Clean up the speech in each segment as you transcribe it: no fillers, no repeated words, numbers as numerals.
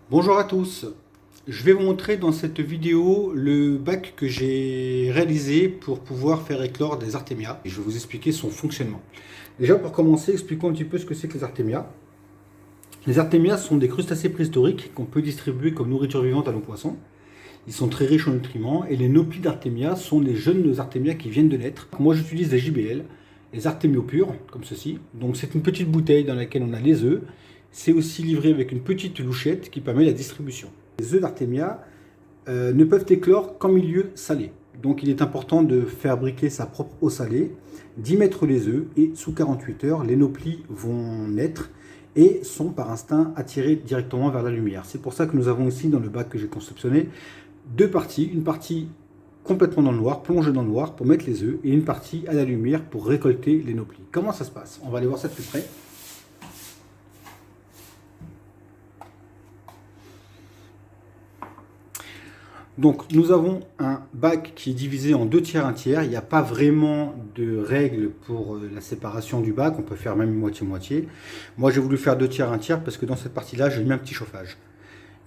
Bonjour à tous, je vais vous montrer dans cette vidéo le bac que j'ai réalisé pour pouvoir faire éclore des artémias et je vais vous expliquer son fonctionnement. Déjà pour commencer, expliquons un petit peu ce que c'est que les artémias. Les artémias sont des crustacés préhistoriques qu'on peut distribuer comme nourriture vivante à nos poissons. Ils sont très riches en nutriments et les nauplies d'artémia sont les jeunes artémias qui viennent de naître. Moi j'utilise des JBL, les artémiopures, comme ceci. Donc c'est une petite bouteille dans laquelle on a les œufs. C'est aussi livré avec une petite louchette qui permet la distribution. Les œufs d'artémia ne peuvent éclore qu'en milieu salé. Donc il est important de fabriquer sa propre eau salée, d'y mettre les œufs et sous 48 heures, les nauplies vont naître et sont par instinct attirés directement vers la lumière. C'est pour ça que nous avons ici dans le bac que j'ai conceptionné deux parties, une partie complètement dans le noir, plongée dans le noir pour mettre les œufs et une partie à la lumière pour récolter les nauplies. Comment ça se passe? On va aller voir ça de plus près. Donc nous avons un bac qui est divisé en 2 tiers, 1 tiers. Il n'y a pas vraiment de règle pour la séparation du bac. On peut faire même moitié-moitié. Moi j'ai voulu faire 2 tiers, 1 tiers parce que dans cette partie-là, j'ai mis un petit chauffage.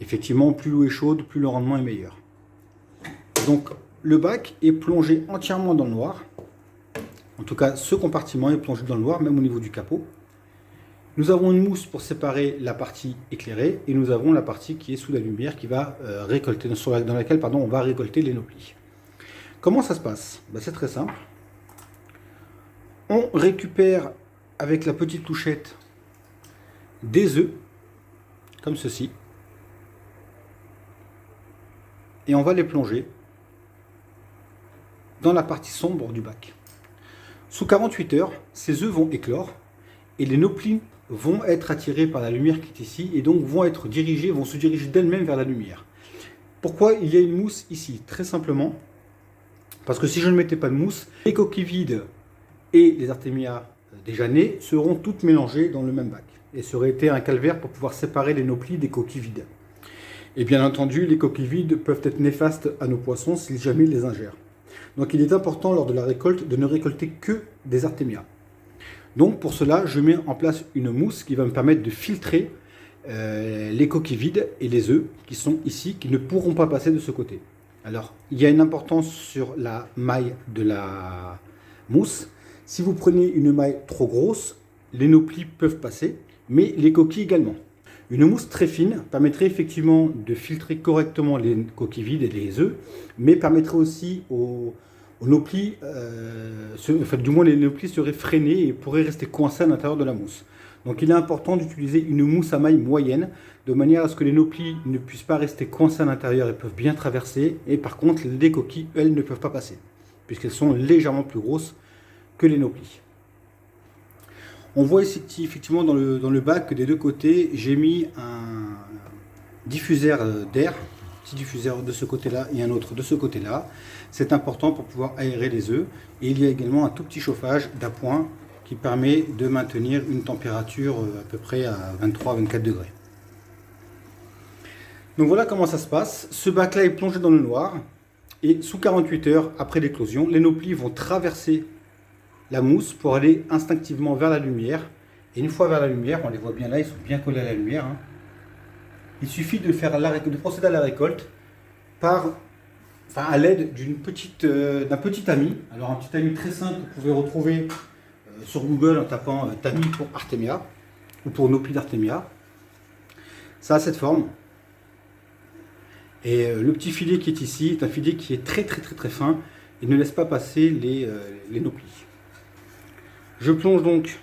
Effectivement, plus l'eau est chaude, plus le rendement est meilleur. Donc le bac est plongé entièrement dans le noir. En tout cas, ce compartiment est plongé dans le noir, même au niveau du capot. Nous avons une mousse pour séparer la partie éclairée et nous avons la partie qui est sous la lumière qui va récolter, dans laquelle on va récolter les nauplies. Comment ça se passe? C'est très simple. On récupère avec la petite touchette des œufs, comme ceci, et on va les plonger dans la partie sombre du bac. Sous 48 heures, ces œufs vont éclore et les nauplies vont être attirées par la lumière qui est ici et donc vont se diriger d'elles-mêmes vers la lumière. Pourquoi il y a une mousse ici? Très simplement, parce que si je ne mettais pas de mousse, les coquilles vides et les artémias déjà nées seront toutes mélangées dans le même bac. Et ça aurait été un calvaire pour pouvoir séparer les nauplies des coquilles vides. Et bien entendu, les coquilles vides peuvent être néfastes à nos poissons si jamais ils les ingèrent. Donc il est important lors de la récolte de ne récolter que des artémias. Donc pour cela, je mets en place une mousse qui va me permettre de filtrer les coquilles vides et les œufs qui sont ici, qui ne pourront pas passer de ce côté. Alors, il y a une importance sur la maille de la mousse. Si vous prenez une maille trop grosse, les nauplies peuvent passer, mais les coquilles également. Une mousse très fine permettrait effectivement de filtrer correctement les coquilles vides et les œufs, mais permettrait aussi aux nauplies, du moins les nauplies seraient freinées et pourraient rester coincées à l'intérieur de la mousse. Donc il est important d'utiliser une mousse à maille moyenne, de manière à ce que les nauplies ne puissent pas rester coincées à l'intérieur et peuvent bien traverser, et par contre les coquilles, elles, ne peuvent pas passer, puisqu'elles sont légèrement plus grosses que les nauplies. On voit ici effectivement dans le bac que des deux côtés, j'ai mis un diffuseur d'air, un petit diffuseur de ce côté-là et un autre de ce côté-là. C'est important pour pouvoir aérer les œufs. Et il y a également un tout petit chauffage d'appoint qui permet de maintenir une température à peu près à 23-24 degrés. Donc voilà comment ça se passe. Ce bac-là est plongé dans le noir. Et sous 48 heures après l'éclosion, les nauplies vont traverser la mousse pour aller instinctivement vers la lumière. Et une fois vers la lumière, on les voit bien là, ils sont bien collés à la lumière. Il suffit de procéder à la récolte à l'aide d'un petit tamis. Alors un petit tamis très simple que vous pouvez retrouver sur Google en tapant tamis pour artémia ou pour nauplies d'artémia. Ça a cette forme. Et le petit filet qui est ici est un filet qui est très fin et ne laisse pas passer les nauplies. Je plonge donc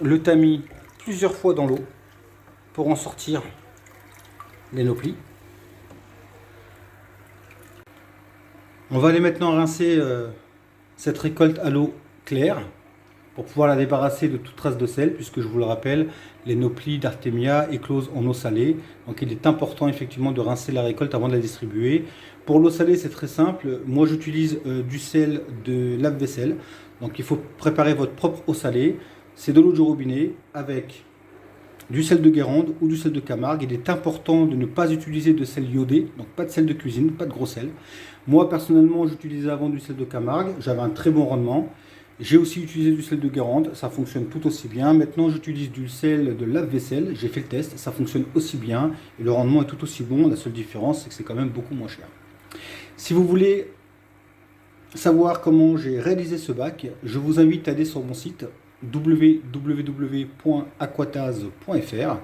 le tamis plusieurs fois dans l'eau pour en sortir les nauplies. On va aller maintenant rincer cette récolte à l'eau claire pour pouvoir la débarrasser de toute trace de sel, puisque je vous le rappelle, les nauplies d'artémia éclosent en eau salée. Donc il est important effectivement de rincer la récolte avant de la distribuer. Pour l'eau salée, c'est très simple. Moi j'utilise du sel de lave-vaisselle. Donc il faut préparer votre propre eau salée. C'est de l'eau du robinet avec du sel de Guérande ou du sel de Camargue. Il est important de ne pas utiliser de sel iodé, donc pas de sel de cuisine, pas de gros sel. Moi personnellement, j'utilisais avant du sel de Camargue, j'avais un très bon rendement. J'ai aussi utilisé du sel de Guérande, ça fonctionne tout aussi bien. Maintenant, j'utilise du sel de lave-vaisselle, j'ai fait le test, ça fonctionne aussi bien et le rendement est tout aussi bon. La seule différence, c'est que c'est quand même beaucoup moins cher. Si vous voulez savoir comment j'ai réalisé ce bac, je vous invite à aller sur mon site www.aquataz.fr.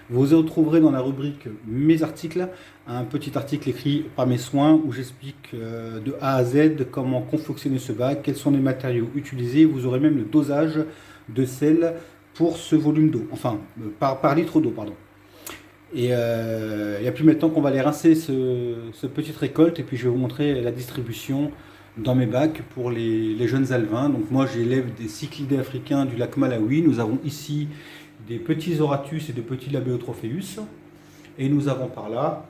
Vous retrouverez dans la rubrique mes articles un petit article écrit par mes soins où j'explique de A à Z comment confectionner ce bac, quels sont les matériaux utilisés. Vous aurez même le dosage de sel pour ce volume d'eau, enfin par litre d'eau, pardon. Et il n'y a plus maintenant qu'on va aller rincer ce petite récolte et puis je vais vous montrer la distribution dans mes bacs pour les jeunes alevins. Donc moi j'élève des cyclidés africains du lac Malawi. Nous avons ici des petits Oratus et des petits Labeotropheus. Et nous avons par là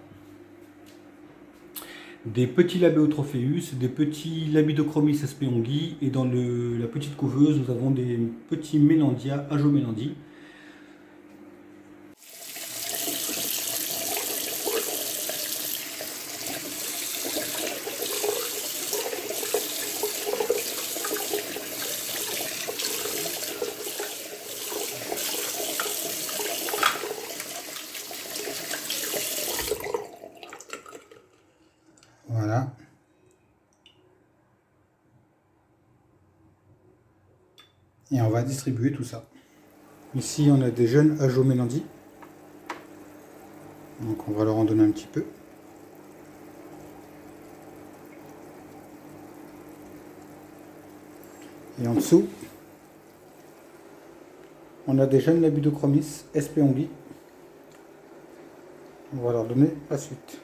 des petits Labeotropheus, des petits Labidochromis espeongui. Et dans la petite couveuse, nous avons des petits Mélandia, Ajomélandie. Voilà. Et on va distribuer tout ça. Ici, on a des jeunes Ajomélandie. Donc on va leur en donner un petit peu. Et en dessous, on a des jeunes Labidochromis espeongui. On va leur donner la suite.